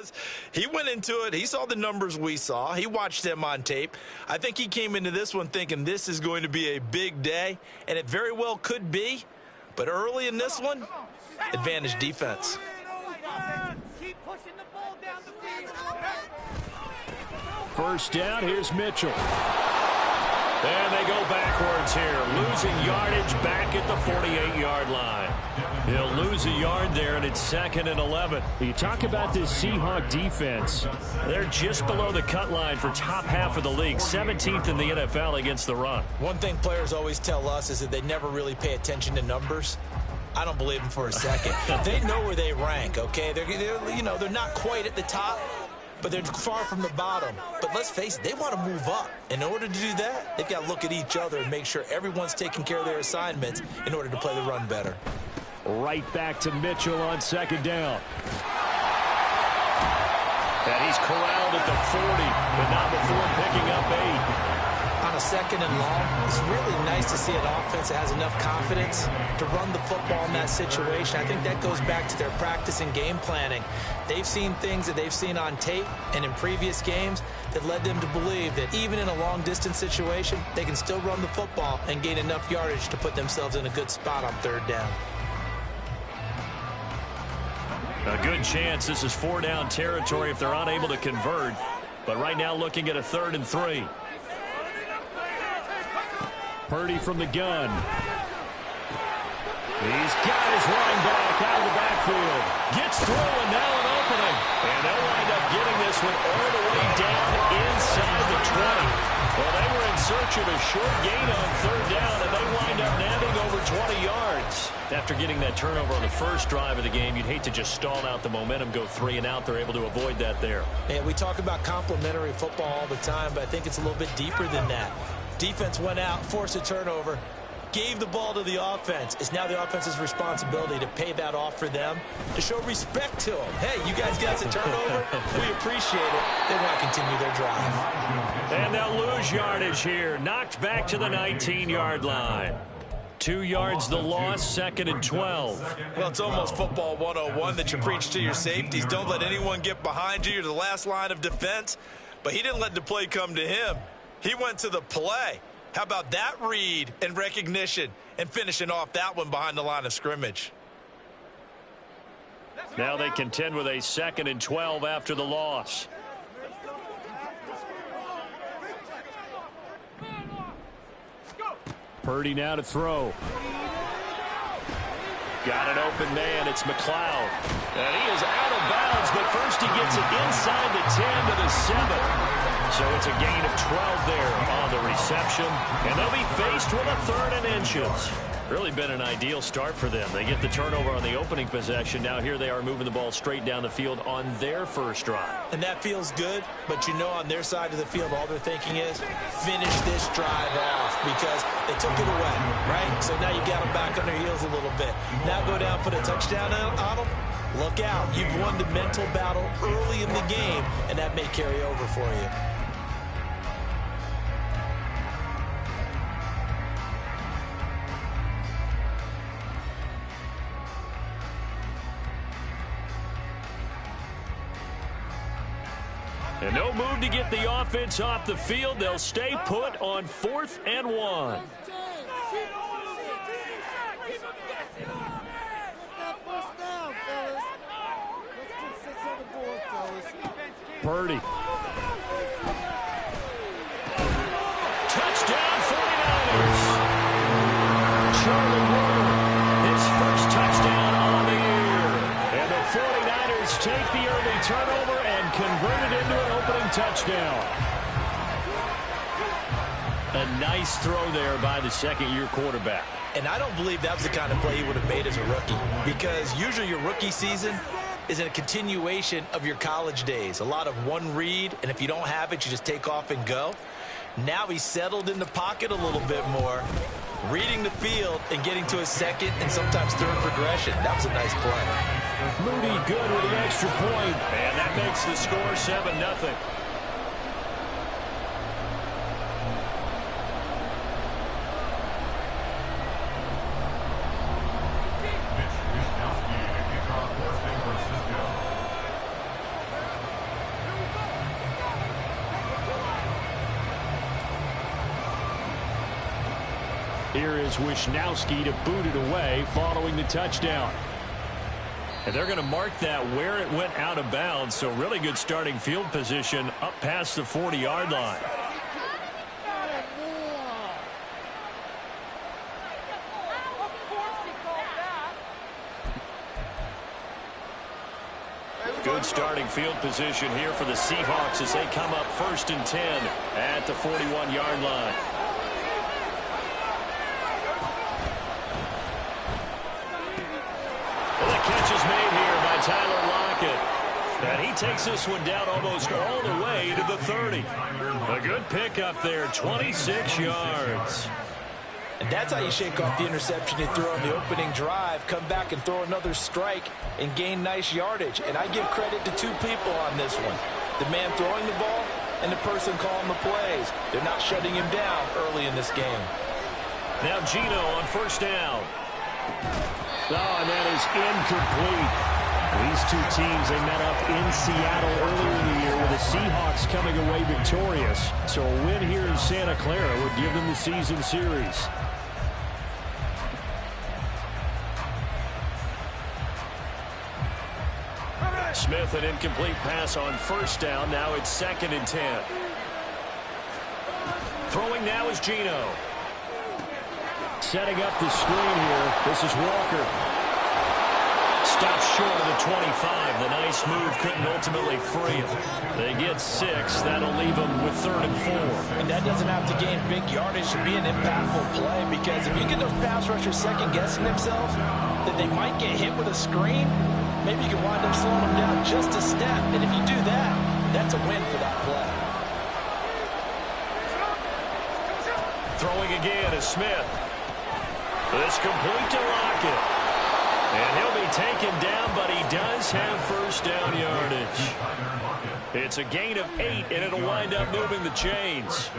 because he went into it. He saw the numbers we saw. He watched them on tape. I think he came into this one thinking this is going to be a big day, and it very well could be. But early in this one, advantage defense. First down, here's Mitchell. And they go backwards here, losing yardage back at the 48-yard line. He'll lose a yard there, and it's 2nd and 11. You talk about this Seahawk defense. They're just below the cut line for top half of the league, 17th in the NFL against the run. One thing players always tell us is that they never really pay attention to numbers. I don't believe them for a second. They know where they rank, okay? They're not quite at the top, but they're far from the bottom. But let's face it, they want to move up. In order to do that, they've got to look at each other and make sure everyone's taking care of their assignments in order to play the run better. Right back to Mitchell on 2nd down. And he's corralled at the 40, but not before picking up 8. On a 2nd and long, it's really nice to see an offense that has enough confidence to run the football in that situation. I think that goes back to their practice and game planning. They've seen things that they've seen on tape and in previous games that led them to believe that even in a long-distance situation, they can still run the football and gain enough yardage to put themselves in a good spot on 3rd down. A good chance this is 4-down territory if they're unable to convert. But right now looking at a 3rd and 3. Purdy from the gun. He's got his running back out of the backfield. Gets through and now an opening. And they'll wind up getting this one all the way down inside the 20. Well, they were in search of a short gain on 3rd down, and they wind up nabbing over 20 yards. After getting that turnover on the first drive of the game, you'd hate to just stall out the momentum, go 3 and out. They're able to avoid that there. And we talk about complementary football all the time, but I think it's a little bit deeper than that. Defense went out, forced a turnover, gave the ball to the offense. It's now the offense's responsibility to pay that off for them, to show respect to them. Hey, you guys got the turnover. We appreciate it. They want to continue their drive. And they'll lose yardage here. Knocked back to the 19-yard line. 2 yards the loss, 2nd and 12. Well, it's almost football 101 that you preach to your safeties. Don't let anyone get behind you. You're the last line of defense. But he didn't let the play come to him. He went to the play. How about that read and recognition and finishing off that one behind the line of scrimmage? Now they contend with a 2nd and 12 after the loss. Purdy now to throw. Got an open man. It's McLeod. And he is out of bounds, but first he gets it inside the 10 to the 7. So it's a gain of 12 there on the reception. And they'll be faced with a 3rd and inches. Really been an ideal start for them. They get the turnover on the opening possession. Now here they are moving the ball straight down the field on their first drive. And that feels good, but you know on their side of the field all they're thinking is finish this drive off because they took it away, right? So now you got them back on their heels a little bit. Now go down, put a touchdown on them. Look out. You've won the mental battle early in the game, and that may carry over for you. And no move to get the offense off the field. They'll stay put on 4th and 1. Purdy. Touchdown 49ers. Charlie Warner, his first touchdown on the year. And the 49ers take the early turnover and convert it into an opening touchdown. A nice throw there by the 2nd-year quarterback. And I don't believe that was the kind of play he would have made as a rookie, because usually your rookie season is a continuation of your college days. A lot of one read, and if you don't have it, you just take off and go. Now he's settled in the pocket a little bit more, reading the field and getting to his 2nd and sometimes 3rd progression. That was a nice play. Moody good with the extra point, and that makes the score 7-0. Here is Wisnowski to boot it away following the touchdown. And they're going to mark that where it went out of bounds. So really good starting field position up past the 40-yard line. Good starting field position here for the Seahawks as they come up 1st and 10 at the 41-yard line. Well, the catch is made here by Tyler Lockett. And he takes this one down almost all the way to the 30. A good pickup there, 26 yards. And that's how you shake off the interception you threw on the opening drive, come back and throw another strike and gain nice yardage. And I give credit to two people on this one. The man throwing the ball and the person calling the plays. They're not shutting him down early in this game. Now Gino on 1st down. Oh, and that is incomplete. These two teams, they met up in Seattle earlier in the year with the Seahawks coming away victorious. So a win here in Santa Clara would give them the season series. Smith, an incomplete pass on 1st down. Now it's 2nd and 10. Throwing now is Gino. Setting up the screen here. This is Walker. Stops short of the 25. The nice move couldn't ultimately free him. They get 6. That'll leave them with 3rd and 4. And that doesn't have to gain big yardage to be an impactful play, because if you get those pass rushers second-guessing themselves that they might get hit with a screen, maybe you can wind up slowing them down just a step. And if you do that, that's a win for that play. Throwing again is Smith. This complete to Lockett. And he'll be taken down, but he does have 1st down yardage. It's a gain of 8, and it'll wind up moving the chains.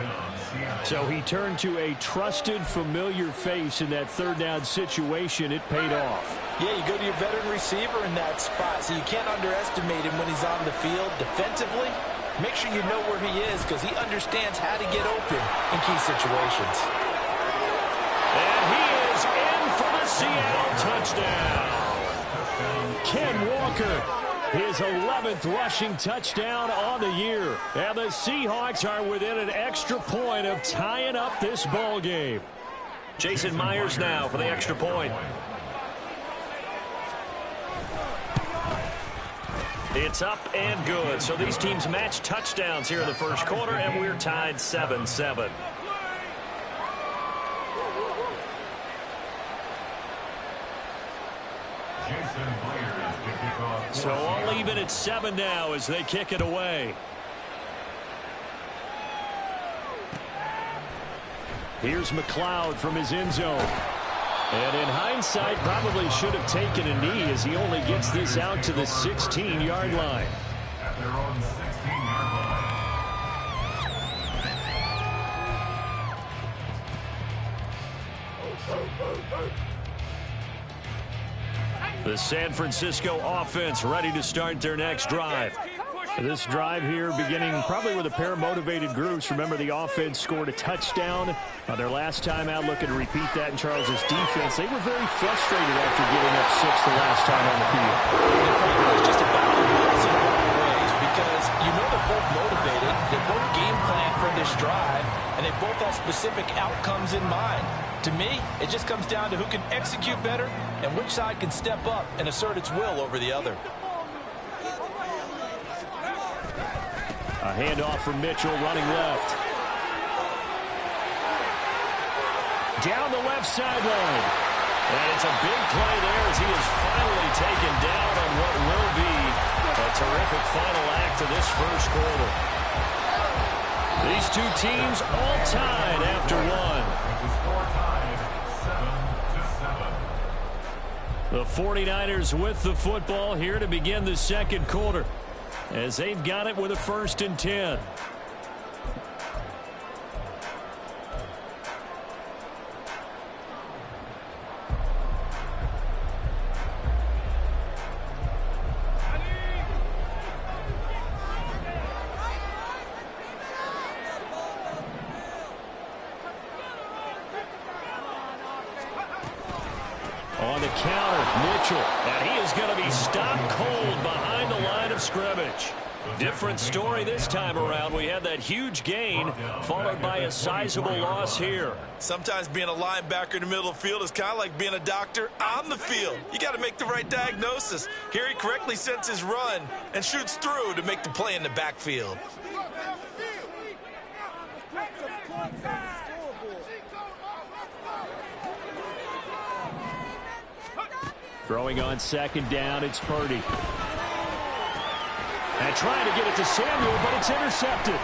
So he turned to a trusted, familiar face in that 3rd down situation. It paid off. Yeah, you go to your veteran receiver in that spot, so you can't underestimate him when he's on the field defensively. Make sure you know where he is, because he understands how to get open in key situations. And he is in for the Seattle touchdown. Ken Walker, his 11th rushing touchdown on the year. And the Seahawks are within an extra point of tying up this ball game. Jason Myers now for the extra point. It's up and good. So these teams match touchdowns here in the 1st quarter, and we're tied 7-7. So all even at 7 now as they kick it away. Here's McLeod from his end zone. And in hindsight, probably should have taken a knee as he only gets this out to the 16-yard line. At their own 16-yard line. The San Francisco offense ready to start their next drive. This drive here beginning probably with a pair of motivated groups. Remember, the offense scored a touchdown on their last time out. Looking to repeat that in Charles's defense. They were very frustrated after giving up 6 the last time on the field. It's just about in a lot of ways, because you know they're both motivated. They both game plan for this drive, and they both have specific outcomes in mind. To me, it just comes down to who can execute better and which side can step up and assert its will over the other. A handoff from Mitchell running left. Down the left sideline. And it's a big play there as he is finally taken down on what will be a terrific final act of this 1st quarter. These two teams all tied after 1. The 49ers with the football here to begin the 2nd quarter, as they've got it with a 1st and 10. On the counter, Mitchell. And he is going to be stopped cold behind the line of scrimmage. Different story this time around. We had that huge gain followed by a sizable loss here. Sometimes being a linebacker in the middle of the field is kind of like being a doctor on the field. You got to make the right diagnosis. Here he correctly sets his run and shoots through to make the play in the backfield. Throwing on second down, it's Purdy. And trying to get it to Samuel, but it's intercepted.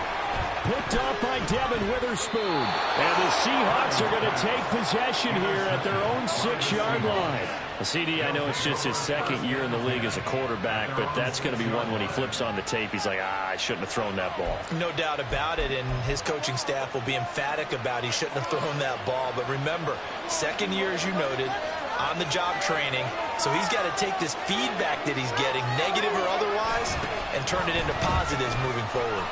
Picked up by Devin Witherspoon. And the Seahawks are going to take possession here at their own 6-yard line. CD, I know it's just his second year in the league as a quarterback, but that's going to be one when he flips on the tape. He's like, I shouldn't have thrown that ball. No doubt about it, and his coaching staff will be emphatic about he shouldn't have thrown that ball. But remember, second year, as you noted, on-the-job training, so he's got to take this feedback that he's getting, negative or otherwise, and turn it into positives moving forward.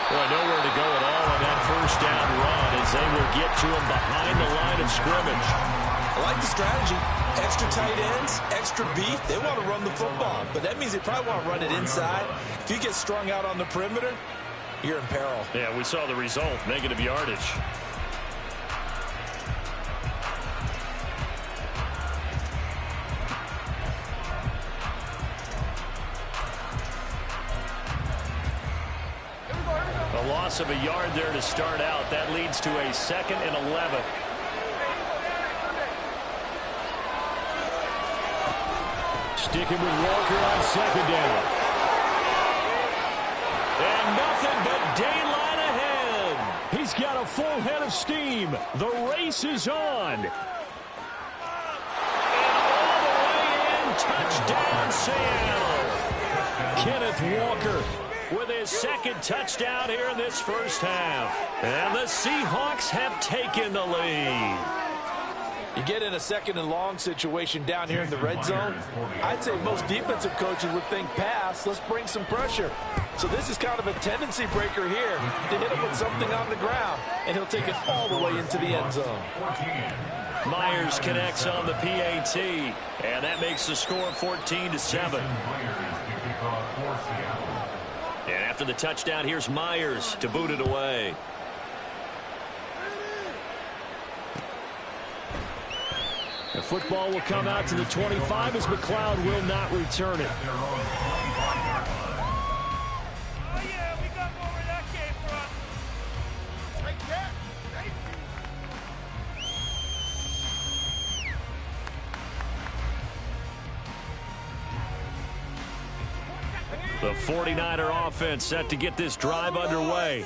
Boy, nowhere to go at all on that first down run as they will get to him behind the line of scrimmage. I like the strategy. Extra tight ends, extra beef. They want to run the football, but that means they probably want to run it inside. If you get strung out on the perimeter, you're in peril. Yeah, we saw the result, negative yardage. A loss of a yard there to start out. That leads to a 2nd and 11. Sticking with Walker on second down. And nothing but daylight ahead. He's got a full head of steam. The race is on. And all the way in, touchdown Seattle. Kenneth Walker with his 2nd touchdown here in this first half. And the Seahawks have taken the lead. You get in a 2nd and long situation down here in the red zone, I'd say most defensive coaches would think pass, let's bring some pressure. So this is kind of a tendency breaker here to hit him with something on the ground, and he'll take it all the way into the end zone. Myers connects on the PAT, and that makes the score 14-7. And after the touchdown, here's Myers to boot it away. The football will come out to the 25 as McLeod will not return it. The 49er offense set to get this drive underway.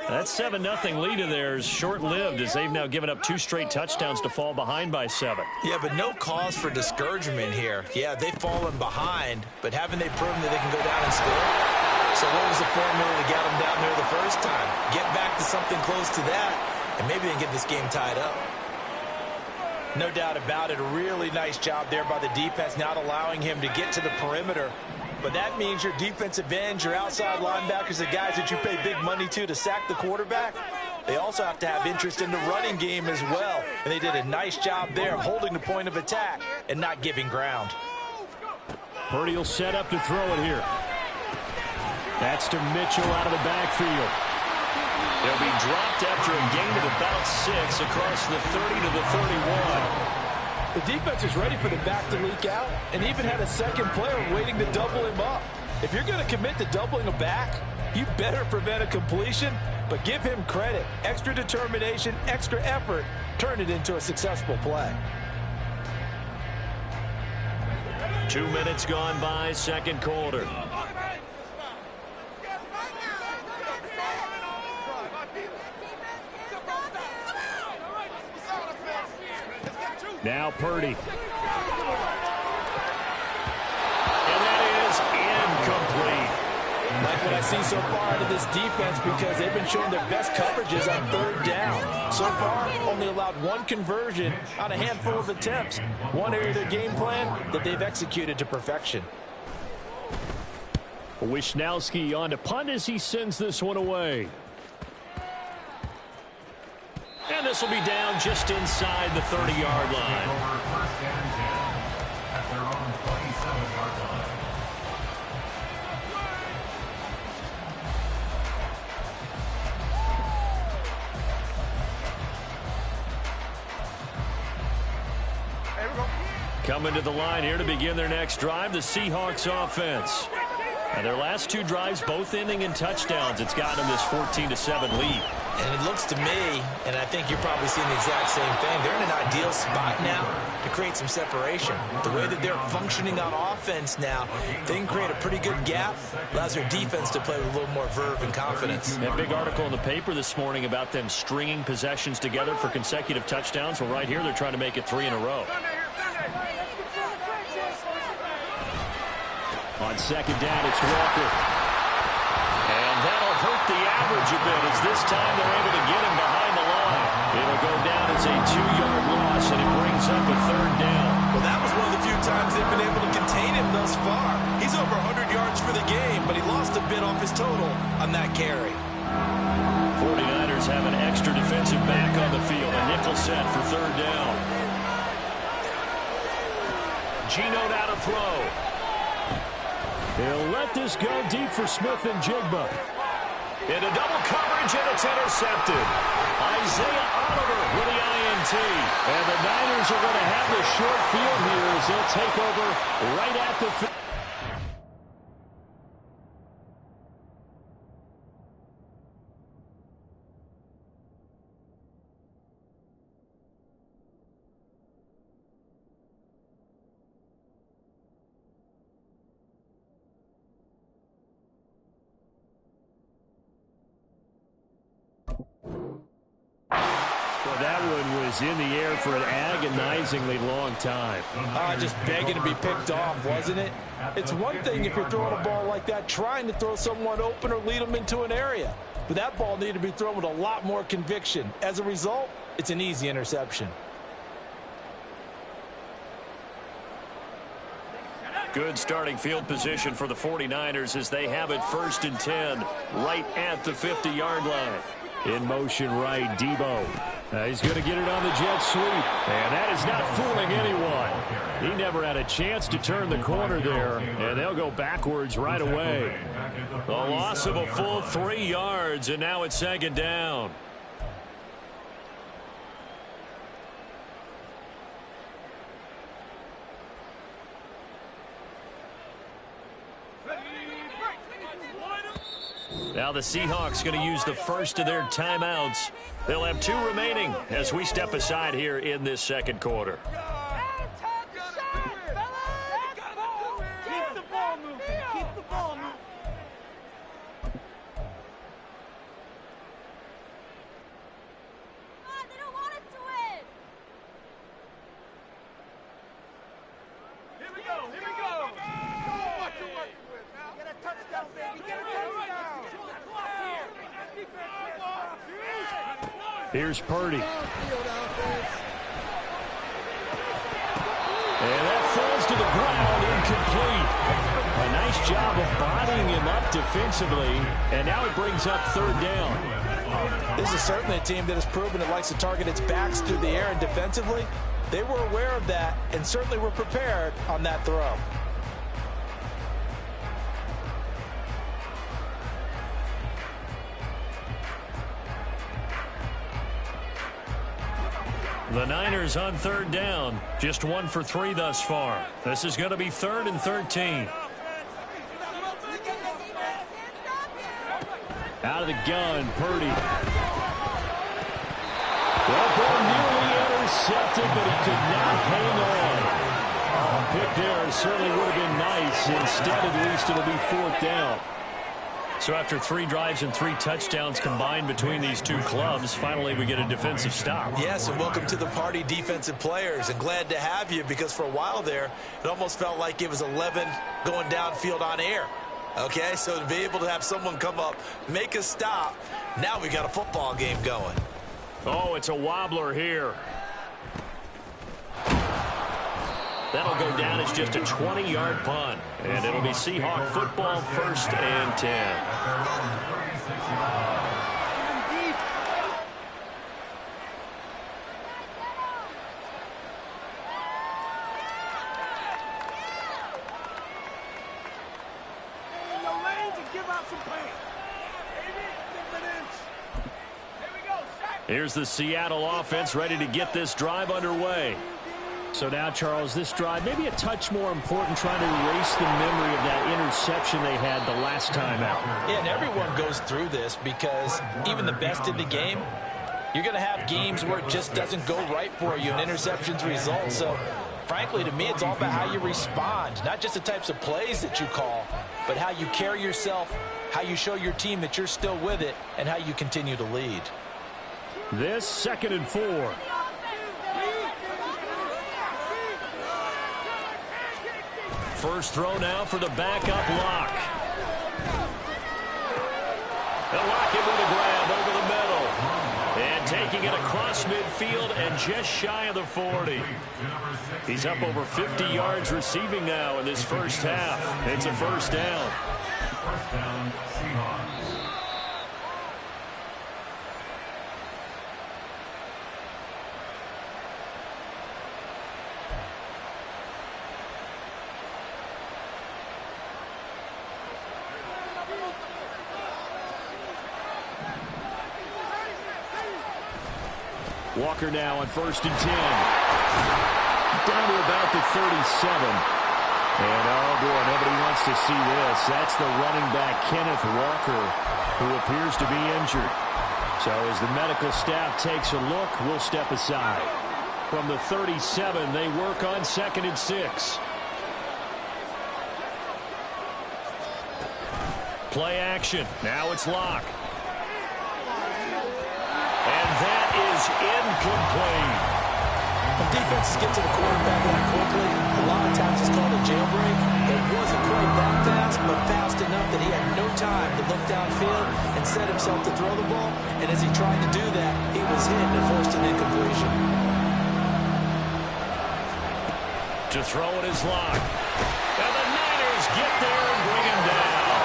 That 7-0 lead of theirs short-lived as they've now given up 2 straight touchdowns to fall behind by 7. Yeah, but no cause for discouragement here. Yeah, they've fallen behind, but haven't they proven that they can go down and score? So what was the formula to get them down there the first time? Get back to something close to that, and maybe they can get this game tied up. No doubt about it, a really nice job there by the defense, not allowing him to get to the perimeter. But that means your defensive ends, your outside linebackers, the guys that you pay big money to sack the quarterback, they also have to have interest in the running game as well. And they did a nice job there of holding the point of attack and not giving ground. Purdy will set up to throw it here. That's to Mitchell out of the backfield. They'll be dropped after a gain of about 6 across the 30 to the 31. The defense is ready for the back to leak out and even had a second player waiting to double him up. If you're going to commit to doubling a back, you better prevent a completion, but give him credit. Extra determination, extra effort, turn it into a successful play. 2 minutes gone by, second quarter. Now Purdy. And that is incomplete. Like what I see so far out of this defense, because they've been showing their best coverages on 3rd down. So far, only allowed 1 conversion on a handful of attempts. One area of their game plan that they've executed to perfection. Wishnowski on to punt as he sends this one away. And this will be down just inside the 30-yard line. Over first and 10 at their own 27-yard line. Coming to the line here to begin their next drive, the Seahawks offense. And their last two drives, both ending in touchdowns. It's got them this 14-7 lead. And it looks to me, and I think you're probably seeing the exact same thing, they're in an ideal spot now to create some separation. The way that they're functioning on offense now, they can create a pretty good gap, allows their defense to play with a little more verve and confidence. That big article in the paper this morning about them stringing possessions together for consecutive touchdowns. Well, right here, they're trying to make it 3 in a row. On second down, it's Walker. And that'll hurt the average a bit as this time they're able to get him behind the line. It'll go down as a 2-yard loss, and it brings up a third down. Well, that was one of the few times they've been able to contain him thus far. He's over 100 yards for the game, but he lost a bit off his total on that carry. 49ers have an extra defensive back on the field. A nickel set for third down. Geno now to throw. They'll let this go deep for Smith and Jigba. Into double coverage, and it's intercepted. Isaiah Oliver with the INT. And the Niners are going to have the short field here as they'll take over right at the field. That one was in the air for an agonizingly long time. Just begging to be picked off, wasn't it? It's one thing if you're throwing a ball like that, trying to throw someone open or lead them into an area. But that ball needed to be thrown with a lot more conviction. As a result, it's an easy interception. Good starting field position for the 49ers as they have it 1st and 10 right at the 50-yard line. In motion right, Debo. He's going to get it on the jet sweep. And that is not fooling anyone. He never had a chance to turn the corner there. And they'll go backwards right away. The loss of a full 3 yards, and now it's 2nd down. Now the Seahawks going to use the first of their timeouts. They'll have 2 remaining as we step aside here in this 2nd quarter. Keep the ball moving. Keep the ball moving. They don't want us to win. Here we go. Here we go. What you working with now? Get a touchdown, baby. Get a touchdown. Here's Purdy. And that falls to the ground, incomplete. A nice job of bodying him up defensively, and now it brings up 3rd down. This is certainly a team that has proven it likes to target its backs through the air, and defensively, they were aware of that and certainly were prepared on that throw. The Niners on 3rd down. Just 1 for 3 thus far. This is going to be 3rd and 13. Out of the gun, Purdy. Well, ball nearly intercepted, but he could not hang on. A pick there certainly would have been nice. Instead, at least, it'll be 4th down. So after 3 drives and 3 touchdowns combined between these two clubs, finally we get a defensive stop. Yes, and welcome to the party, defensive players. And glad to have you because for a while there, it almost felt like it was 11 going downfield on air. Okay, so to be able to have someone come up, make a stop, now we got a football game going. Oh, it's a wobbler here. That'll go down as just a 20-yard punt. And it'll be Seahawk football 1st and 10. Here's the Seattle offense ready to get this drive underway. So now, Charles, this drive maybe a touch more important, trying to erase the memory of that interception they had the last time out. Yeah, and everyone goes through this because even the best in the game, you're going to have games where it just doesn't go right for you, and interceptions result. So, frankly, to me, it's all about how you respond, not just the types of plays that you call, but how you carry yourself, how you show your team that you're still with it, and how you continue to lead. This 2nd and 4. First throw now for the backup Lock. They'll lock him with a grab over the middle. And taking it across midfield and just shy of the 40. He's up over 50 yards receiving now in this first half. It's a first down. First down, Seahawks. Walker now on 1st and 10. Down to about the 37. And, oh, boy, nobody wants to see this. That's the running back, Kenneth Walker, who appears to be injured. So as the medical staff takes a look, we'll step aside. From the 37, they work on 2nd and 6. Play action. Now it's Lock. And that is incomplete. When defenses get to the quarterback that quickly, a lot of times it's called a jailbreak. It wasn't quite that fast, but fast enough that he had no time to look downfield and set himself to throw the ball. And as he tried to do that, he was hit and forced an incompletion. To throw it is Lock. And the Niners get there and bring him down.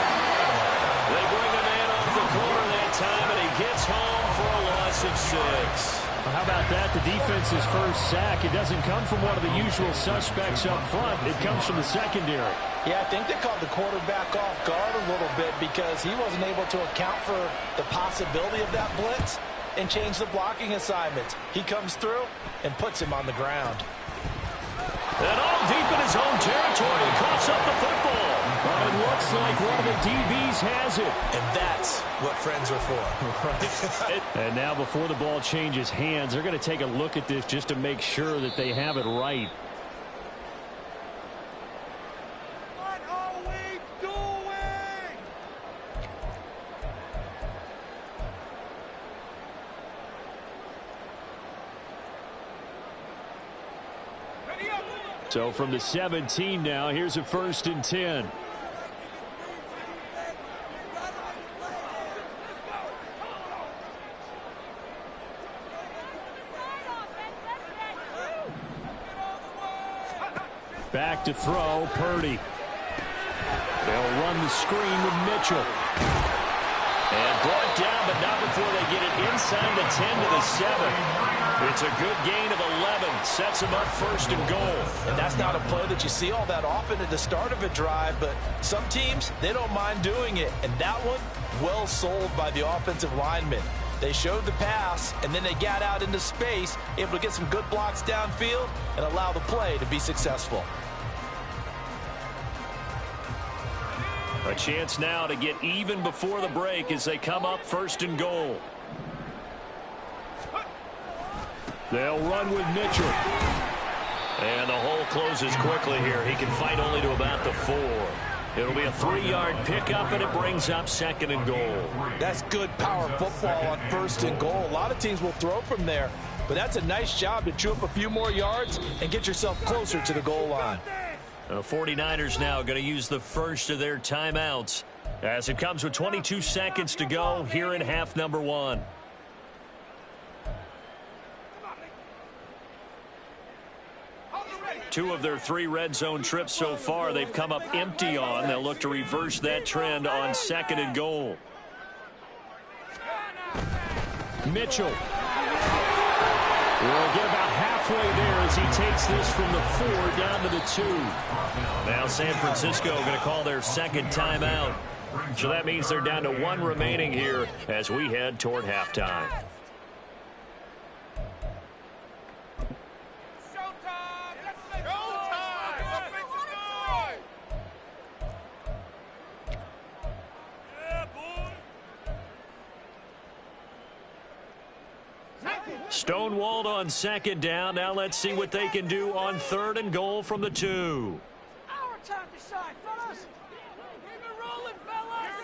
They bring a man off the corner that time, and he gets home for a loss of 6. Well, how about that? The defense's first sack. It doesn't come from one of the usual suspects up front. It comes from the secondary. Yeah, I think they caught the quarterback off guard a little bit because he wasn't able to account for the possibility of that blitz and change the blocking assignments. He comes through and puts him on the ground. And all deep in his own territory, he coughs up the football. It looks like one of the DBs has it. And that's what friends are for. Right. And now before the ball changes hands, they're going to take a look at this just to make sure that they have it right. What are we doing? Ready up. So from the 17 now, here's a 1st and 10. Back to throw, Purdy. They'll run the screen with Mitchell. And brought down, but not before they get it inside the 10 to the 7. It's a good gain of 11. Sets them up 1st and goal. And that's not a play that you see all that often at the start of a drive, but some teams, they don't mind doing it. And that one, well sold by the offensive lineman. They showed the pass, and then they got out into space, able to get some good blocks downfield and allow the play to be successful. A chance now to get even before the break as they come up 1st and goal. They'll run with Mitchell. And the hole closes quickly here. He can fight only to about the 4. It'll be a 3-yard pickup, and it brings up 2nd and goal. That's good power football on 1st and goal. A lot of teams will throw from there, but that's a nice job to chew up a few more yards and get yourself closer to the goal line. The 49ers now going to use the first of their timeouts as it comes with 22 seconds to go here in half number 1. Two of their 3 red zone trips so far they've come up empty on. They'll look to reverse that trend on 2nd and goal. Mitchell will get about halfway there as he takes this from the 4 down to the 2. Now San Francisco going to call their 2nd timeout. So that means they're down to 1 remaining here as we head toward halftime. Stonewalled on 2nd down. Now let's see what they can do on 3rd and goal from the 2. Our time to shine, fellas. Keep it rolling, fellas.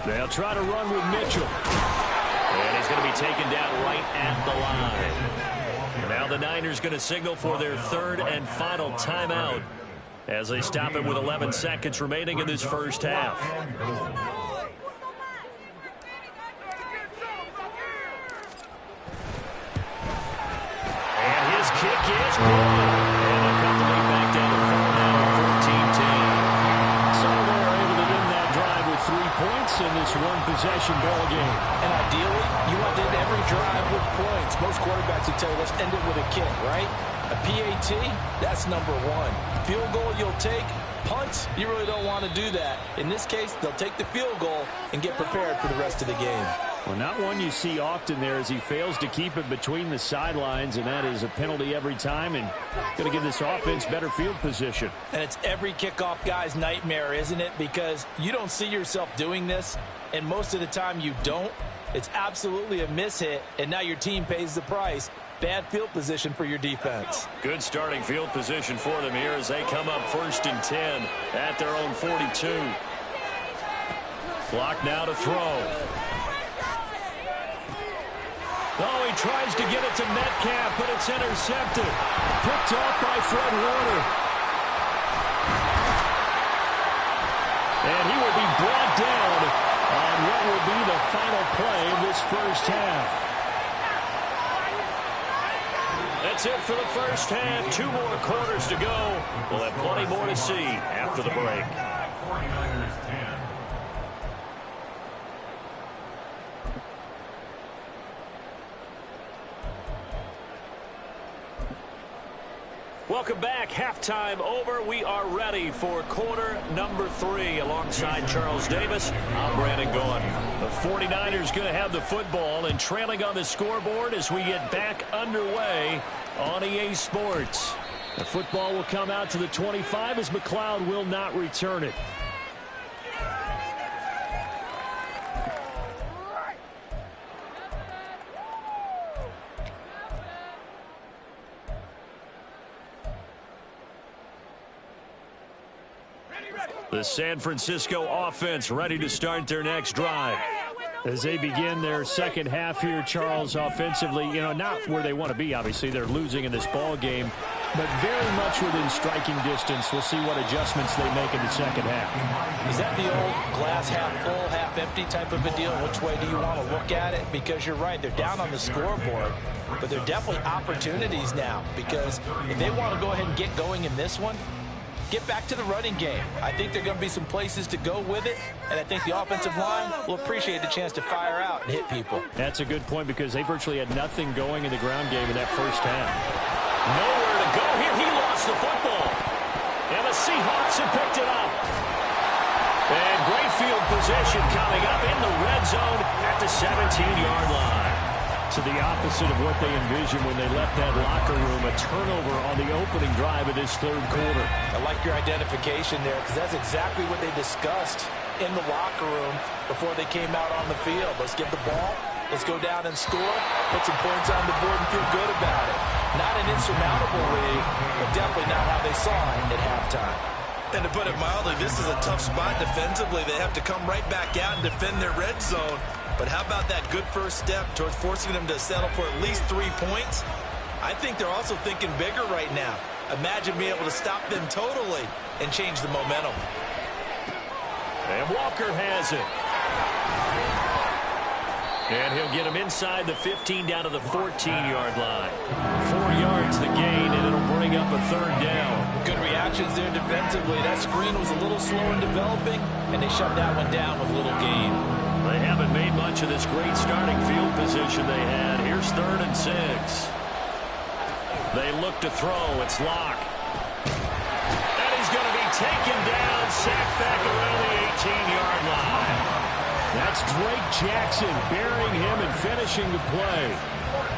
They'll try to run with Mitchell. And he's going to be taken down right at the line. Now the Niners going to signal for their 3rd and final timeout as they stop it with 11 seconds remaining in this first half. Kick is good. And they'll cut the lead back down to 4 now, 14-10. So they're able to win that drive with 3 points in this one-possession ball game. And ideally, you want to end every drive with points. Most quarterbacks would tell you, let's end it with a kick, right? A PAT, that's number 1. Field goal you'll take. Punts, you really don't want to do that. In this case, they'll take the field goal and get prepared for the rest of the game. Well, not one you see often there as he fails to keep it between the sidelines, and that is a penalty every time and going to give this offense better field position. And it's every kickoff guy's nightmare, isn't it? Because you don't see yourself doing this, and most of the time you don't. It's absolutely a mishit, and now your team pays the price. Bad field position for your defense. Good starting field position for them here as they come up 1st and 10 at their own 42. Clock now to throw. Oh, he tries to get it to Metcalf, but it's intercepted. Picked off by Fred Warner. And he will be brought down on what will be the final play of this first half. That's it for the first half. 2 more quarters to go. We'll have plenty more to see after the break. 49ers 10. Welcome back. Halftime over. We are ready for quarter number 3. Alongside Charles Davis, I'm Brandon Gaudin. The 49ers going to have the football and trailing on the scoreboard as we get back underway on EA Sports. The football will come out to the 25 as McLeod will not return it. The San Francisco offense ready to start their next drive. As they begin their second half here, Charles, offensively, not where they want to be, obviously. They're losing in this ball game, but very much within striking distance. We'll see what adjustments they make in the second half. Is that the old glass half full, half empty type of a deal? Which way do you want to look at it? Because you're right, they're down on the scoreboard, but they're definitely opportunities now, because if they want to go ahead and get going in this one, get back to the running game. I think there are going to be some places to go with it, and I think the offensive line will appreciate the chance to fire out and hit people. That's a good point because they virtually had nothing going in the ground game in that first half. Nowhere to go here. He lost the football. And the Seahawks have picked it up. And great field position coming up in the red zone at the 17-yard line. To the opposite of what they envisioned when they left that locker room, a turnover on the opening drive of this third quarter. I like your identification there because that's exactly what they discussed in the locker room before they came out on the field. Let's get the ball, let's go down and score, put some points on the board and feel good about it. Not an insurmountable lead, but definitely not how they saw it at halftime. And to put it mildly, this is a tough spot defensively. They have to come right back out and defend their red zone. But how about that good first step towards forcing them to settle for at least 3 points? I think they're also thinking bigger right now. Imagine being able to stop them totally and change the momentum. And Walker has it. And he'll get him inside the 15 down to the 14-yard line. 4 yards the gain, and it'll bring up a third down. Good reactions there defensively. That screen was a little slow in developing, and they shut that one down with little gain. They haven't made much of this great starting field position they had. Here's 3rd and 6. They look to throw. It's Locke. And he's taken down, sacked back around the 18-yard line. That's Drake Jackson burying him and finishing the play.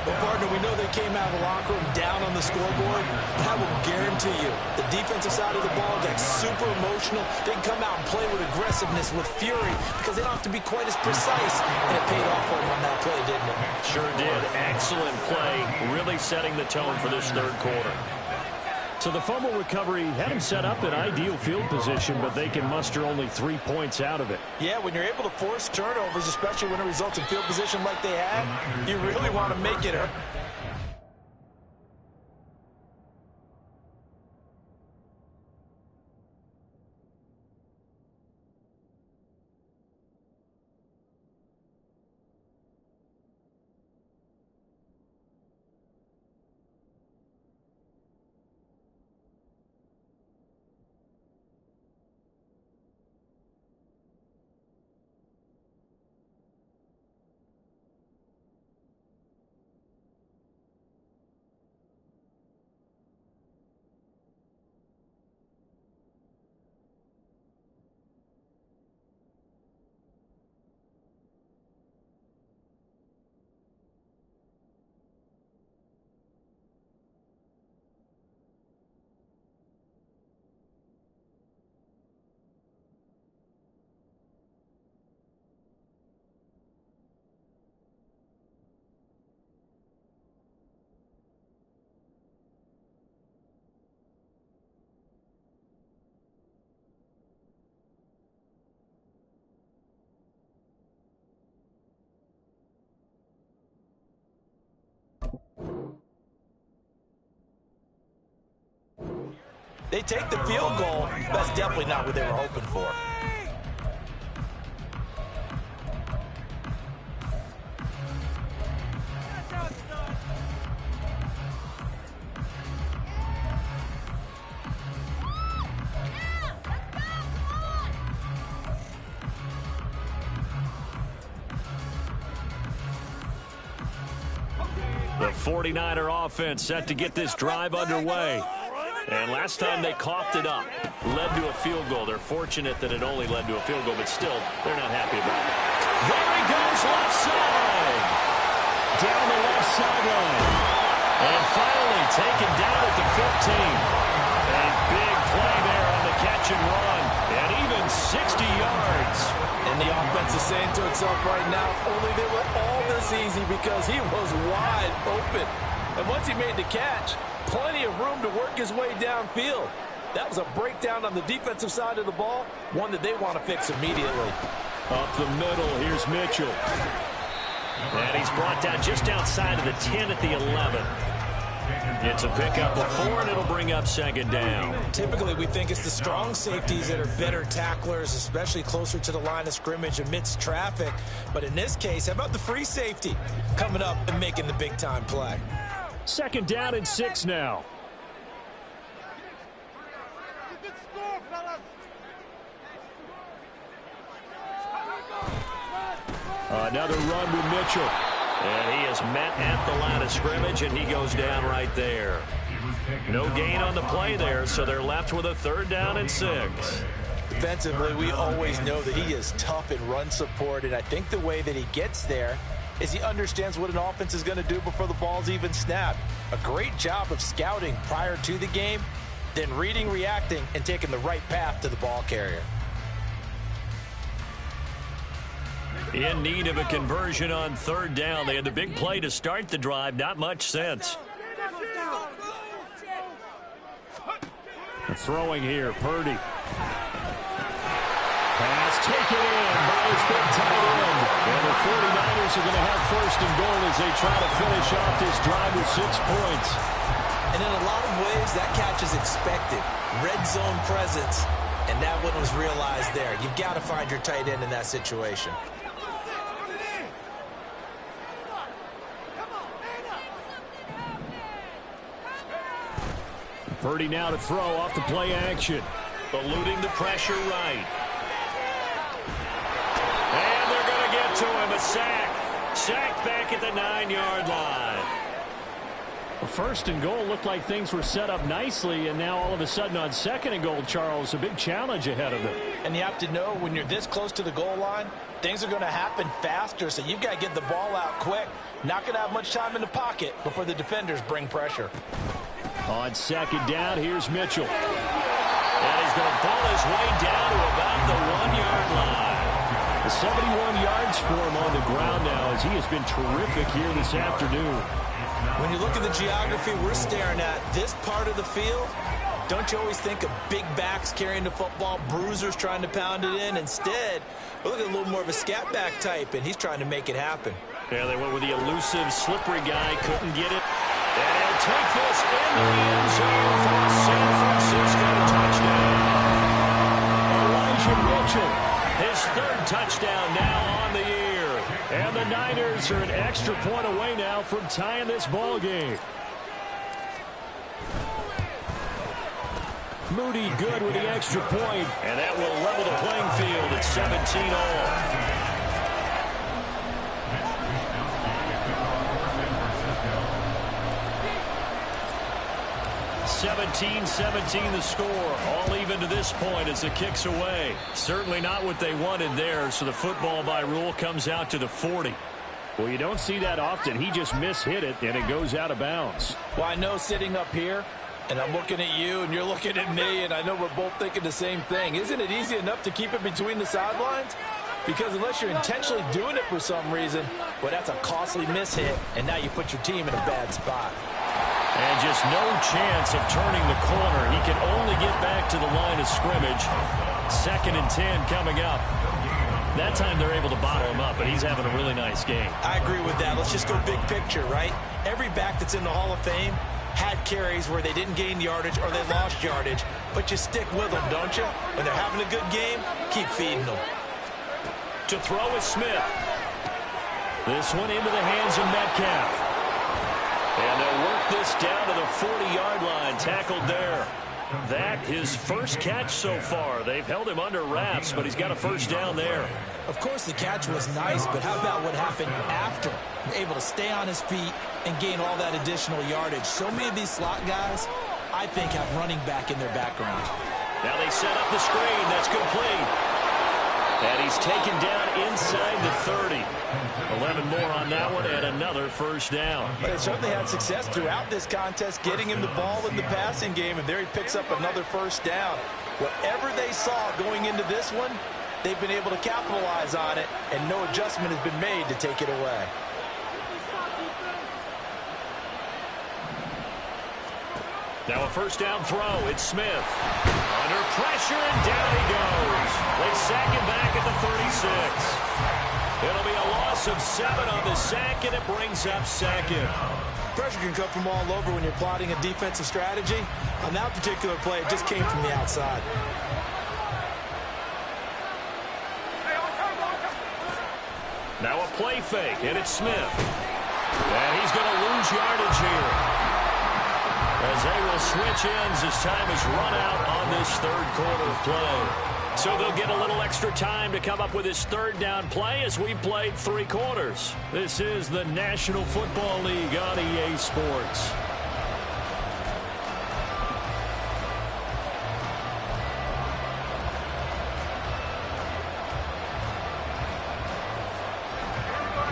Well, partner, we know they came out of the locker room down on the scoreboard, but I will guarantee you the defensive side of the ball got super emotional. They can come out and play with aggressiveness, with fury, because they don't have to be quite as precise, and it paid off for them on that play, didn't it? Sure did. Excellent play, really setting the tone for this third quarter. So the fumble recovery had them set up in ideal field position, but they can muster only 3 points out of it. Yeah, when you're able to force turnovers, especially when it results in field position like they had, you really want to make it. They take the field goal. That's definitely not what they were hoping for. The 49er offense set to get this drive underway. And last time they coughed it up, led to a field goal. They're fortunate that it only led to a field goal, but still, they're not happy about it. There he goes, left side. Down the left sideline. And finally taken down at the 15. A big play there on the catch and run. And even 60 yards. And the offense is saying to itself right now, only they were all this easy because he was wide open. And once he made the catch, plenty of room to work his way downfield. That was a breakdown on the defensive side of the ball, one that they want to fix immediately. Up the middle, here's Mitchell. And he's brought down just outside of the 10 at the 11. It's a pickup of 4, and it'll bring up second down. Typically, we think it's the strong safeties that are better tacklers, especially closer to the line of scrimmage amidst traffic. But in this case, how about the free safety coming up and making the big-time play? Second down and 6 now. Good score, fellas. Another run with Mitchell. And he is met at the line of scrimmage, and he goes down right there. No gain on the play there, so they're left with a third down and 6. Defensively, we always know that he is tough in run support, and I think the way that he gets there is he understands what an offense is going to do before the ball's even snapped. A great job of scouting prior to the game, then reading, reacting, and taking the right path to the ball carrier. In need of a conversion on third down. They had the big play to start the drive. Not much sense. Throwing here, Purdy. Pass taken in by his big tight end. And the 49ers are going to have first and goal as they try to finish off this drive with 6 points. And in a lot of ways, that catch is expected. Red zone presence, and that one was realized there. You've got to find your tight end in that situation. Purdy now to throw off the play action. Eluding the pressure right. And they're going to get to him. A sack. Sack back at the 9-yard line. First and goal looked like things were set up nicely, and now all of a sudden on second and goal, Charles, a big challenge ahead of them. And you have to know when you're this close to the goal line, things are going to happen faster, so you've got to get the ball out quick. Not going to have much time in the pocket before the defenders bring pressure. On second down, here's Mitchell. And he's going to pull his way down to about the 1-yard line. 71 yards for him on the ground now as he has been terrific here this afternoon. When you look at the geography we're staring at, this part of the field, don't you always think of big backs carrying the football, bruisers trying to pound it in? Instead, we're looking at a little more of a scat back type, and he's trying to make it happen. Yeah, they went with the elusive, slippery guy, couldn't get it. And he'll take this into the end zone for a San Francisco touchdown. Elijah Mitchell, his third touchdown now on the year. And the Niners are an extra point away now from tying this ball game. Moody good with the extra point, and that will level the playing field at 17 all. 17-17 the score, all even to this point as the kick's away. Certainly not what they wanted there, so the football by rule comes out to the 40. Well, you don't see that often. He just mishit it, and it goes out of bounds. Well, I know sitting up here, and I'm looking at you, and you're looking at me, and I know we're both thinking the same thing. Isn't it easy enough to keep it between the sidelines? Because unless you're intentionally doing it for some reason, well, that's a costly mishit, and now you put your team in a bad spot. And just no chance of turning the corner. He can only get back to the line of scrimmage. 2nd and 10 coming up. That time they're able to bottle him up, but he's having a really nice game. I agree with that. Let's just go big picture, right? Every back that's in the Hall of Fame had carries where they didn't gain yardage or they lost yardage, but you stick with them, don't you? When they're having a good game, keep feeding them. To throw is Smith. This one into the hands of Metcalf. And they'll work this down to the 40-yard line, tackled there. That his first catch so far. They've held him under wraps, but he's got a first down there. Of course, the catch was nice, but how about what happened after? Able to stay on his feet and gain all that additional yardage. So many of these slot guys, I think, have running back in their background. Now they set up the screen. That's complete. And he's taken down inside the 30. 11 more on that one and another first down. But they certainly had success throughout this contest getting him the ball in the passing game, and there he picks up another first down. Whatever they saw going into this one, they've been able to capitalize on it, and no adjustment has been made to take it away. Now a first down throw. It's Smith. Under pressure, and down he goes. They sack him back at the 36. It'll be a loss of 7 on the sack, and it brings up 2nd. Pressure can come from all over when you're plotting a defensive strategy. On that particular play, it just came from the outside. Now a play fake, and it's Smith. And he's going to lose yardage here, as they will switch ends as time is run out on this third quarter of play. So they'll get a little extra time to come up with his third down play as we've played 3 quarters. This is the National Football League on EA Sports.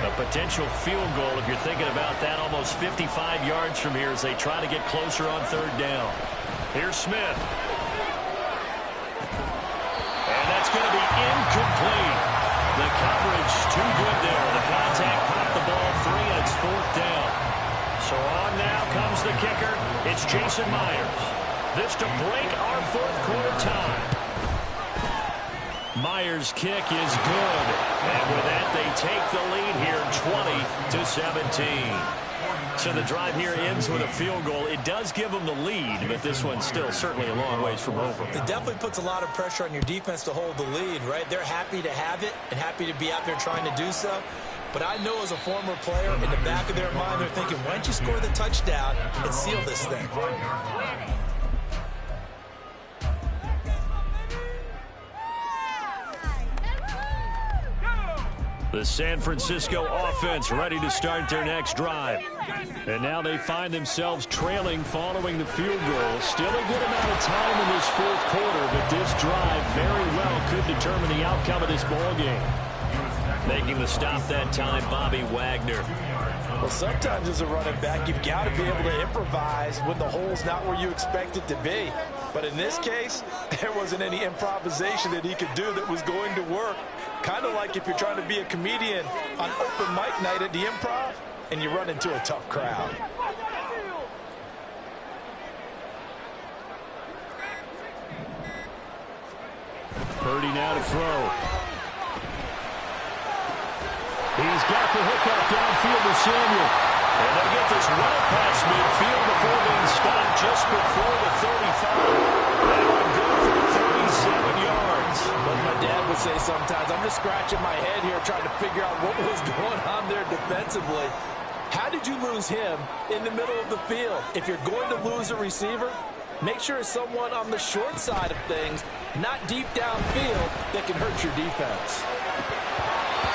A potential field goal, if you're thinking about that, almost 55 yards from here as they try to get closer on third down. Here's Smith. And that's going to be incomplete. The coverage too good there. The contact popped the ball free, and it's 4th down. So on now comes the kicker. It's Jason Myers. This to break our 4th quarter time. Myers' kick is good. And with that, they take the lead here 20-17. So the drive here ends with a field goal. It does give them the lead, but this one's still certainly a long ways from over. It definitely puts a lot of pressure on your defense to hold the lead, right? They're happy to have it and happy to be out there trying to do so. But I know as a former player, in the back of their mind, they're thinking, why don't you score the touchdown and seal this thing? The San Francisco offense ready to start their next drive. And now they find themselves trailing following the field goal. Still a good amount of time in this fourth quarter, but this drive very well could determine the outcome of this ball game. Making the stop that time, Bobby Wagner. Well, sometimes as a running back, you've got to be able to improvise when the hole's not where you expect it to be. But in this case, there wasn't any improvisation that he could do that was going to work. Kind of like if you're trying to be a comedian on open mic night at the Improv and you run into a tough crowd. Purdy now to throw. He's got the hookup downfield to Samuel. And they get this well past midfield before being stopped just before the 35. They are good for 37 yards. But my dad would say sometimes, I'm just scratching my head here trying to figure out what was going on there defensively. How did you lose him in the middle of the field? If you're going to lose a receiver, make sure it's someone on the short side of things, not deep downfield, that can hurt your defense.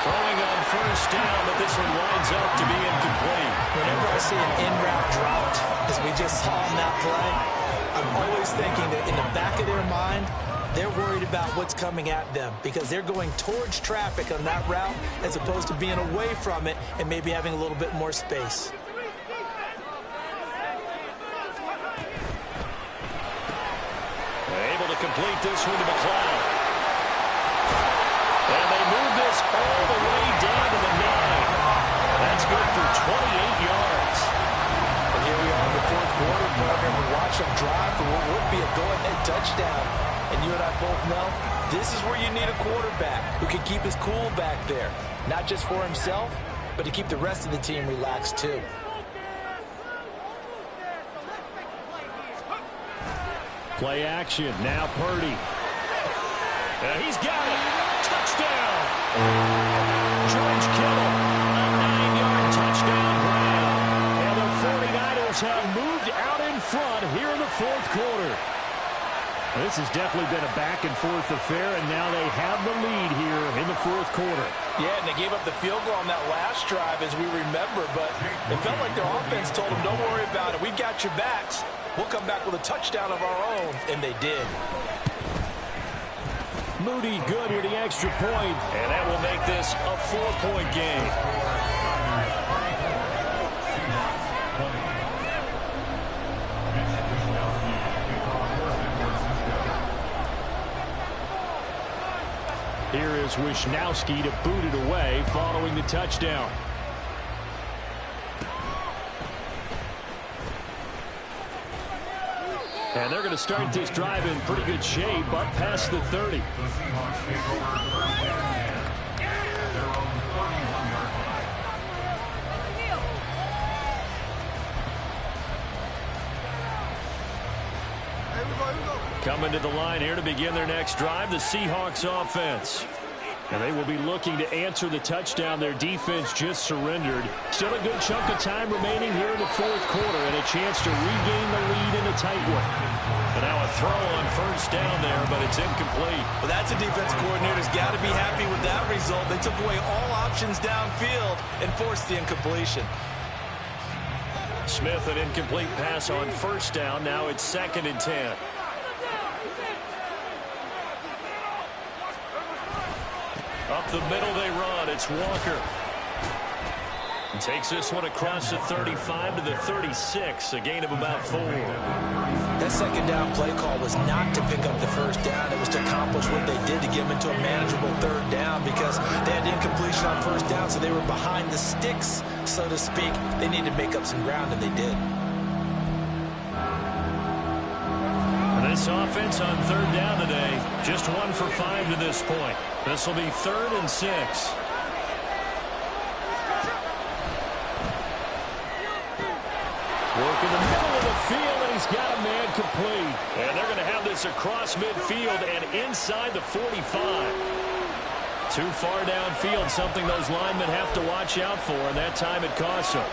Throwing on first down, but this one winds up to be incomplete. Whenever I see an in-route drought, as we just saw in that play, I'm always thinking that in the back of their mind, they're worried about what's coming at them because they're going towards traffic on that route as opposed to being away from it and maybe having a little bit more space. Able to complete this one to McLeod. And they move this all the way down to the 9. That's good for 28 yards. And here we are in the fourth quarter, partner. We watch them drive for what would be a go-ahead touchdown. And you and I both know this is where you need a quarterback who can keep his cool back there. Not just for himself, but to keep the rest of the team relaxed too. Play action. Now Purdy. He's got it. Touchdown. George Kittle. A 9-yard touchdown grab. And the 49ers have moved out in front here in the fourth quarter. This has definitely been a back-and-forth affair, and now they have the lead here in the fourth quarter. Yeah, and they gave up the field goal on that last drive, as we remember, but it felt like their offense told them, don't worry about it. We've got your backs. We'll come back with a touchdown of our own, and they did. Moody good with the extra point, and that will make this a 4-point game. Here is Wisnowski to boot it away following the touchdown. And they're going to start this drive in pretty good shape, up past the 30. Coming to the line here to begin their next drive, the Seahawks offense. And they will be looking to answer the touchdown their defense just surrendered. Still a good chunk of time remaining here in the fourth quarter and a chance to regain the lead in a tight one. And now a throw on first down there, but it's incomplete. Well, that's a defense coordinator's got to be happy with that result. They took away all options downfield and forced the incompletion. Smith, an incomplete pass on first down. Now it's 2nd and 10. Up the middle they run. It's Walker. And takes this one across the 35 to the 36. A gain of about 4. That second down play call was not to pick up the first down. It was to accomplish what they did to get them into a manageable third down because they had incompletion on first down, so they were behind the sticks, so to speak. They needed to make up some ground, and they did. This offense on third down today, just 1 for 5 to this point. This will be 3rd and 6. Work in the middle of the field, and he's got a man complete. And they're going to have this across midfield and inside the 45. Too far downfield, something those linemen have to watch out for, and that time it costs them.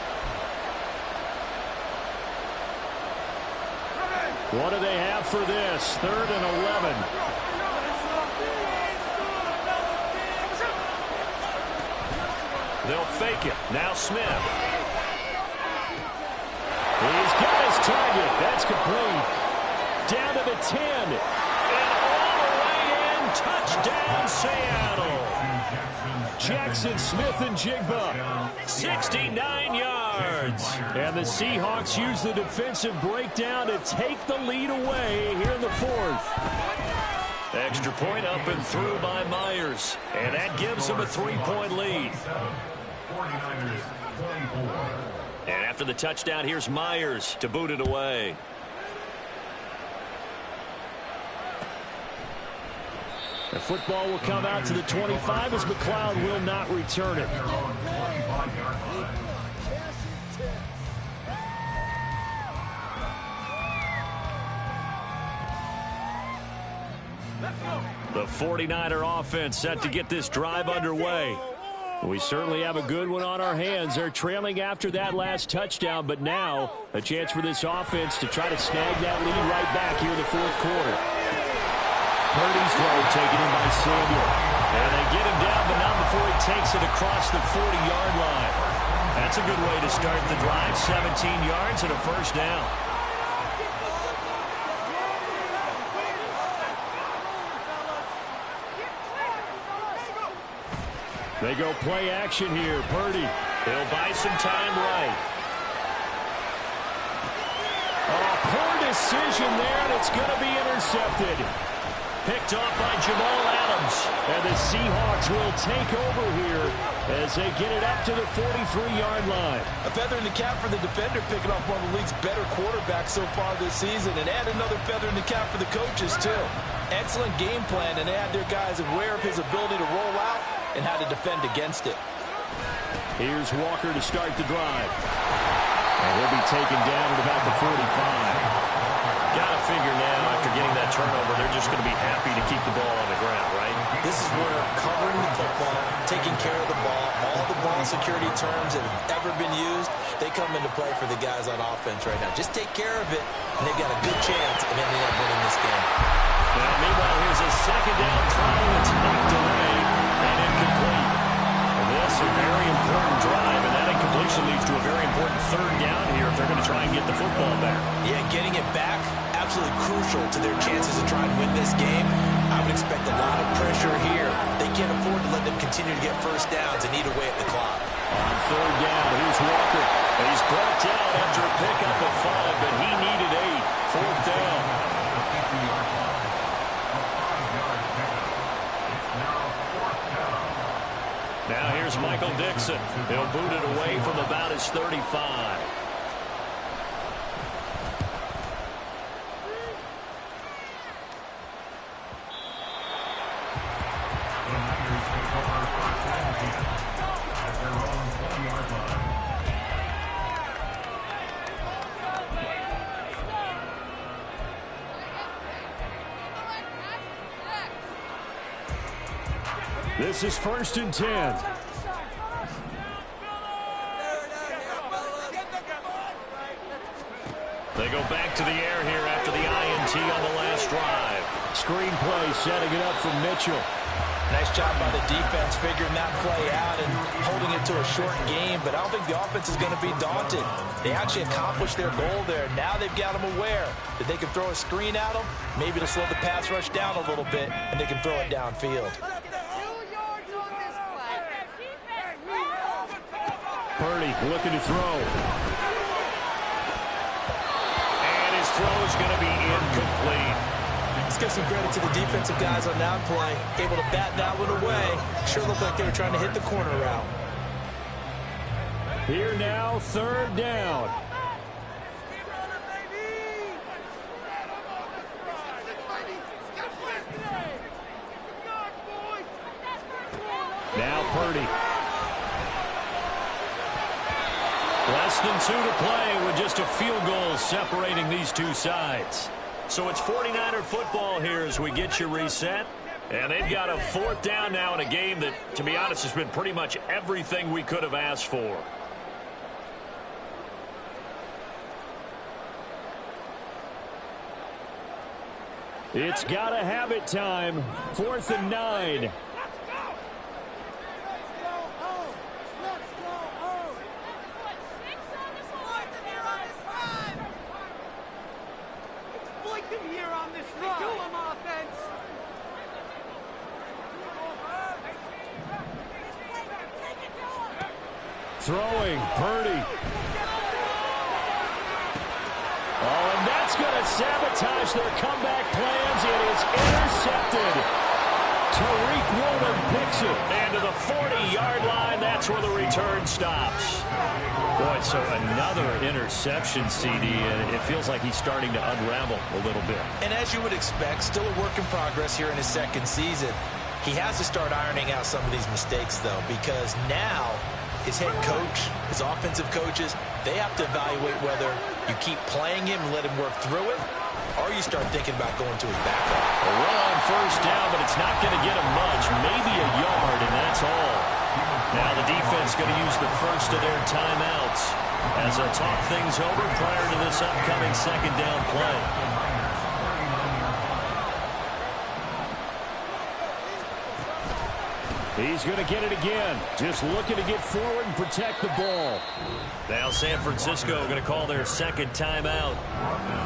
What do they have for this? 3rd and 11. They'll fake it. Now Smith. He's got his target. That's complete. Down to the 10. And all the way in. Touchdown, Seattle. Jackson Smith and Jigba. 69 yards. And the Seahawks use the defensive breakdown to take the lead away here in the fourth. Extra point up and through by Myers. And that gives them a 3-point lead. 49ers 24. And after the touchdown, here's Myers to boot it away. The football will come out to the 25 as McLeod will not return it. The 49er offense set to get this drive underway. We certainly have a good one on our hands. They're trailing after that last touchdown, but now a chance for this offense to try to snag that lead right back here in the fourth quarter. Purdy's throw taken in by Samuel. And they get him down, but not before he takes it across the 40-yard line. That's a good way to start the drive. 17 yards and a first down. They go play action here. Purdy. He'll buy some time right. Oh, poor decision there, and it's going to be intercepted. Picked off by Jamal Adams. And the Seahawks will take over here as they get it up to the 43-yard line. A feather in the cap for the defender, picking off one of the league's better quarterbacks so far this season. And add another feather in the cap for the coaches, too. Excellent game plan, and they had their guys aware of his ability to roll out and how to defend against it. Here's Walker to start the drive. And he'll be taken down at about the 45. Got to figure now, after getting that turnover, they're just going to be happy to keep the ball on the ground, right? This is where covering the football, taking care of the ball, all the ball security terms that have ever been used, they come into play for the guys on offense right now. Just take care of it, and they've got a good chance of ending up winning this game. Now, meanwhile, here's a second down throw. It's knocked away and incomplete. This a very important drive, and that incompletion leads to a very important third down here if they're going to try and get the football back. Yeah, getting it back, absolutely crucial to their chances to try and win this game. I would expect a lot of pressure here. They can't afford to let them continue to get first downs and eat away at the clock. On third down, here's Walker. He's brought down after a pickup of 5, but he needed 8. Fourth down. Now here's Michael Dixon. He'll boot it away from about his 35. This is 1st and 10. They go back to the air here after the INT on the last drive. Screen play setting it up for Mitchell. Nice job by the defense figuring that play out and holding it to a short game, but I don't think the offense is going to be daunted. They actually accomplished their goal there. Now they've got them aware that they can throw a screen at them, maybe to slow the pass rush down a little bit, and they can throw it downfield. Purdy looking to throw. And his throw is going to be incomplete. Let's give some credit to the defensive guys on that play. Able to bat that one away. Sure looked like they were trying to hit the corner route. Here now, third down. Now Purdy. Less than 2 to play with just a field goal separating these two sides. So it's 49er football here as we get you reset. And they've got a fourth down now in a game that, to be honest, has been pretty much everything we could have asked for. It's got to have it time. 4th and 9. Throwing, Purdy. Oh, and that's going to sabotage their comeback plans. It is intercepted. Tariq Woolen picks it. And to the 40-yard line, that's where the return stops. Boy, so another interception, CD, and it feels like he's starting to unravel a little bit. And as you would expect, still a work in progress here in his second season. He has to start ironing out some of these mistakes, though, because now his head coach, his offensive coaches, they have to evaluate whether you keep playing him and let him work through it, or you start thinking about going to his backup. A run on first down, but it's not going to get him much. Maybe a yard, and that's all. Now the defense going to use the first of their timeouts as they'll talk things over prior to this upcoming second down play. He's going to get it again. Just looking to get forward and protect the ball. Now San Francisco going to call their second timeout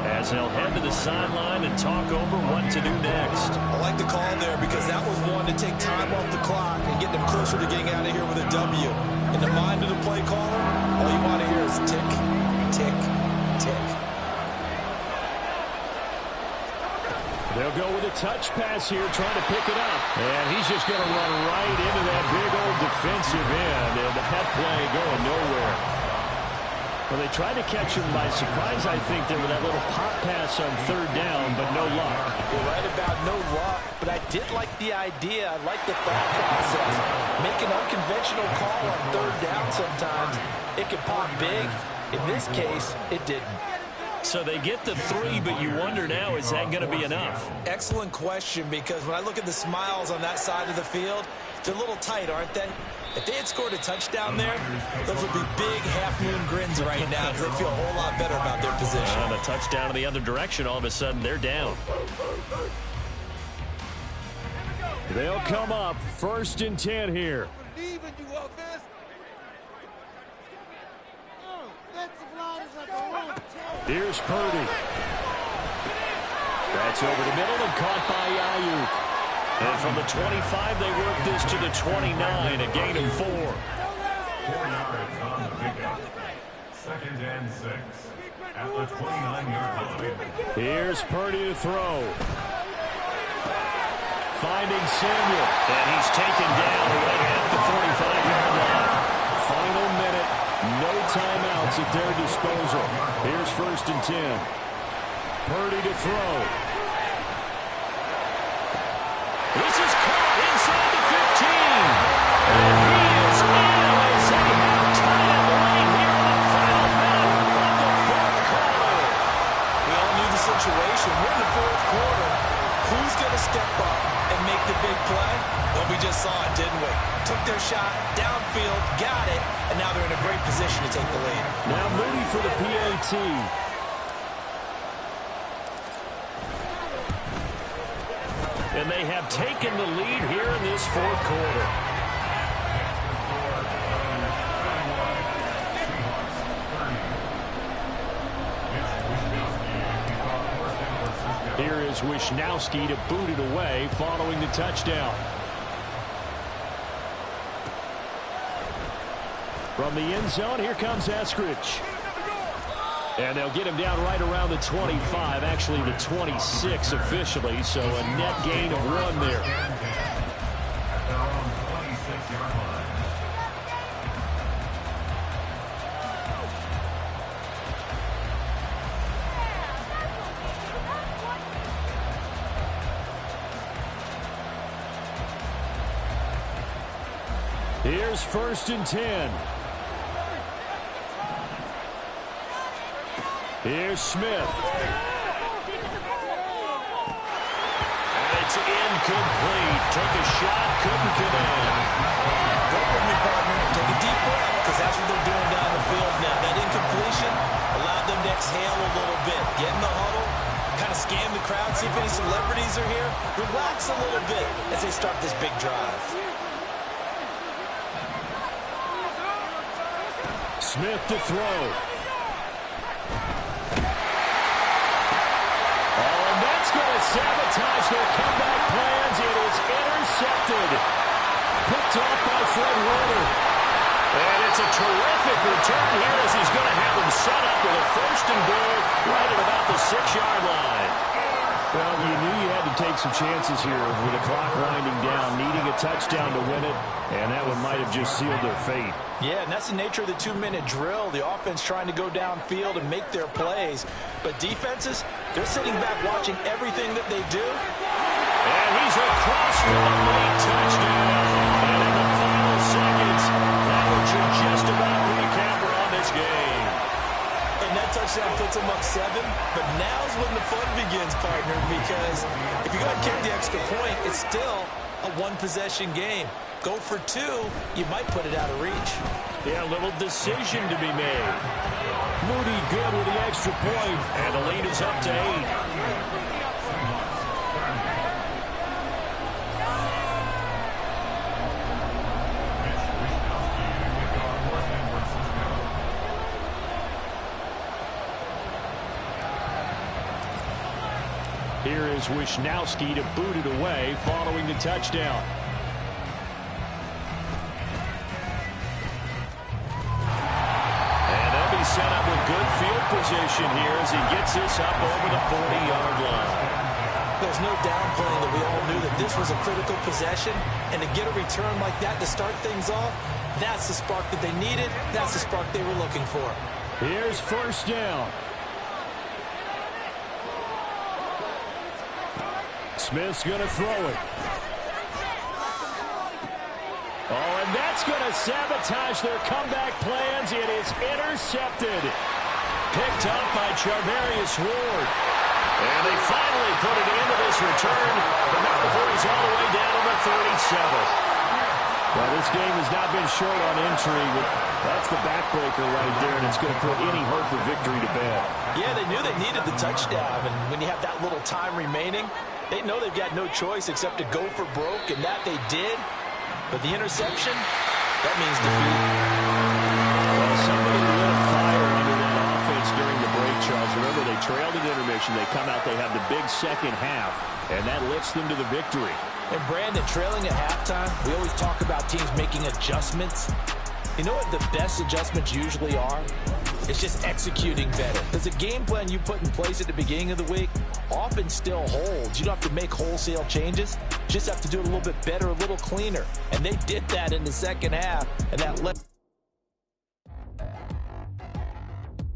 as they'll head to the sideline and talk over what to do next. I like the call there because that was one to take time off the clock and get them closer to getting out of here with a W. In the mind of the play caller, all you want to hear is tick, tick, tick. They'll go with a touch pass here, trying to pick it up. And he's just going to run right into that big old defensive end, and that play going nowhere. Well, they tried to catch him by surprise, I think, there with that little pop pass on third down, but no luck. You're right about no luck, but I did like the idea. I like the thought process. Make an unconventional call on third down sometimes. It can pop big. In this case, it didn't. So they get the 3, but you wonder now, is that going to be enough? Excellent question, because when I look at the smiles on that side of the field, they're a little tight, aren't they? If they had scored a touchdown there, those would be big half-moon grins right now because they feel a whole lot better about their position. And a touchdown in the other direction, all of a sudden, they're down. They'll come up 1st and 10 here. Here's Purdy. That's over the middle and caught by Ayuk. And from the 25, they work this to the 29, a gain of 4. 4 yards on the pickup. 2nd and 6 at the 29-yard line. Here's Purdy to throw. Finding Samuel. And he's taken down right at the 45-yard line. Final minute. No timeouts at their disposal. Here's 1st and 10. Purdy to throw. This is caught inside the 15. And he is in as they have tied it right here in the final minute of the fourth quarter. We all knew the situation. We're in the fourth quarter. Who's going to step up and make the big play? Well, we just saw it, didn't we? Took their shot, downfield, got it, and now they're in a great position to take the lead. Now Moody for the PAT. And they have taken the lead here in this fourth quarter. Here is Wisnowski to boot it away following the touchdown. From the end zone, here comes Eskridge. And they'll get him down right around the 25, actually the 26 officially, so a net gain of 1 there. At their own 26-yard line. Here's 1st and 10. Here's Smith. And it's incomplete. Took a shot, couldn't get in. Go with me, partner. Take a deep breath, because that's what they're doing down the field now. That incompletion allowed them to exhale a little bit. Get in the huddle, kind of scan the crowd, see if any celebrities are here. Relax a little bit as they start this big drive. Smith to throw. Sabotage their comeback plans. It is intercepted. Picked off by Fred Warner. And it's It's a terrific return here as he's going to have him set up with a first and goal right at about the 6-yard line. Well, you knew you had to take some chances here with the clock winding down, needing a touchdown to win it, and that one might have just sealed their fate. Yeah, and that's the nature of the 2-minute drill. The offense trying to go downfield and make their plays. But defenses, they're sitting back watching everything that they do. And he's across for a late touchdown. And in the final seconds, that should just about put a capper on this game. And that touchdown puts them up 7. But now's when the fun begins, partner, because if you go ahead and kick the extra point, it's still a one-possession game. Go for 2, you might put it out of reach. Yeah, a little decision to be made. Moody good with the extra point, and the lead is up to 8. Here is Wishnowski to boot it away following the touchdown. And they'll be set up with good field position here as he gets this up over the 40-yard line. There's no downplaying that we all knew that this was a critical possession, and to get a return like that to start things off, that's the spark that they needed. That's the spark they were looking for. Here's first down. Smith's going to throw it. Oh, and that's going to sabotage their comeback plans. It is intercepted. Picked up by Charvarius Ward. And they finally put it into this return, but not before he's all the way down to the 37. Well, this game has not been short on intrigue, but that's the backbreaker right there, and it's going to put any hope of victory to bed. Yeah, they knew they needed the touchdown, and when you have that little time remaining, they know they've got no choice except to go for broke, and that they did. But the interception, that means defeat. Well, somebody lit a fire under that offense during the break, Charles. Remember, they trailed at intermission. They come out, they have the big second half, and that lifts them to the victory. And Brandon, trailing at halftime, we always talk about teams making adjustments. You know what the best adjustments usually are? It's just executing better. Because the game plan you put in place at the beginning of the week often still holds. You don't have to make wholesale changes. You just have to do it a little bit better, a little cleaner. And they did that in the second half, and that left